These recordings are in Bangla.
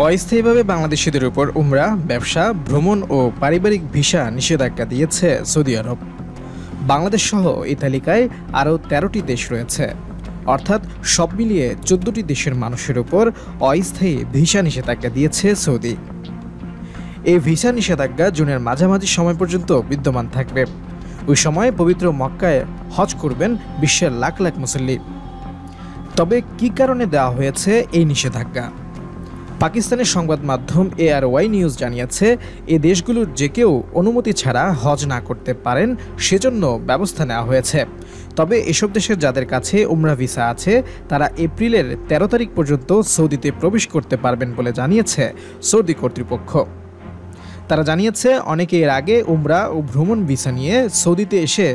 অস্থায়ীভাবে বাংলাদেশিদের উপর উমরা, ব্যবসা, ভ্রমণ ও পারিবারিক ভিসা নিষেধাজ্ঞা দিয়েছে সৌদি আরব। বাংলাদেশ সহ এই তালিকায় আরও ১৩টি দেশ রয়েছে, অর্থাৎ সব মিলিয়ে ১৪টি দেশের মানুষের উপর অস্থায়ী ভিসা নিষেধাজ্ঞা দিয়েছে সৌদি। এই ভিসা নিষেধাজ্ঞা জুনের মাঝামাঝি সময় পর্যন্ত বিদ্যমান থাকবে। ওই সময় পবিত্র মক্কায় হজ করবেন বিশ্বের লাখ লাখ মুসল্লি। তবে কী কারণে দেওয়া হয়েছে এই নিষেধাজ্ঞা? পাকিস্তানের সংবাদ মাধ্যম ARY নিউজ জানিয়েছে, এ দেশগুলোর যে কেউ অনুমতি ছাড়া হজ না করতে পারেন, সেজন্য ব্যবস্থা নেওয়া হয়েছে। তবে এসব দেশের যাদের কাছে উমরা ভিসা আছে, তারা এপ্রিলের ১৩ তারিখ পর্যন্ত সৌদিতে প্রবেশ করতে পারবেন বলে জানিয়েছে সৌদি কর্তৃপক্ষ। তারা জানিয়েছে, অনেকে এর আগে উমরা ও ভ্রমণ ভিসা নিয়ে সৌদিতে এসে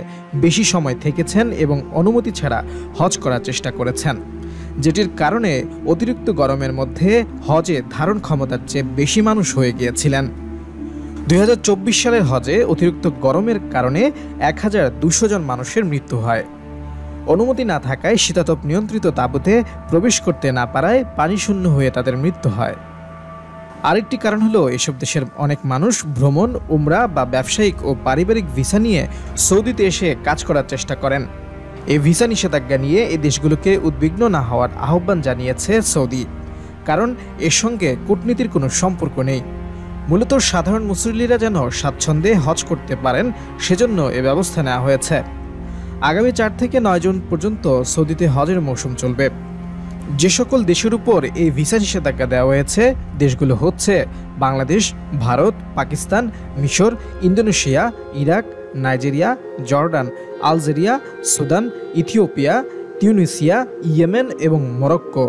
বেশি সময় থেকেছেন এবং অনুমতি ছাড়া হজ করার চেষ্টা করেছেন, যেটির কারণে অতিরিক্ত গরমের মধ্যে হজে ধারণ ক্ষমতার চেয়ে বেশি মানুষ হয়ে গিয়েছিলেন। ২০২৪ সালের হজে অতিরিক্ত গরমের কারণে ১,২০০ জন মানুষের মৃত্যু হয়। অনুমতি না থাকায় শীতাতপ নিয়ন্ত্রিত তাঁবুতে প্রবেশ করতে না পারায় পানিশূন্য হয়ে তাদের মৃত্যু হয়। আরেকটি কারণ হলো, এসব দেশের অনেক মানুষ ভ্রমণ, উমরা বা ব্যবসায়িক ও পারিবারিক ভিসা নিয়ে সৌদিতে এসে কাজ করার চেষ্টা করেন। এই ভিসা নিষেধাজ্ঞা নিয়ে এই দেশগুলোকে উদ্বিগ্ন না হওয়ার আহ্বান জানিয়েছে সৌদি, কারণ এর সঙ্গে কূটনীতির কোনো সম্পর্ক নেই। মূলত সাধারণ মুসল্লিরা যেন স্বাচ্ছন্দ্যে হজ করতে পারেন, সেজন্য এ ব্যবস্থা নেওয়া হয়েছে। আগামী ৪ থেকে ৯ জুন পর্যন্ত সৌদিতে হজের মৌসুম চলবে। যে সকল দেশের উপর এই ভিসা নিষেধাজ্ঞা দেওয়া হয়েছে, দেশগুলো হচ্ছে বাংলাদেশ, ভারত, পাকিস্তান, মিশর, Indonesia, Iraq, Nigeria, Jordan, Algeria, Sudan, Ethiopia, Tunisia, Yemen এবং মরক্কো।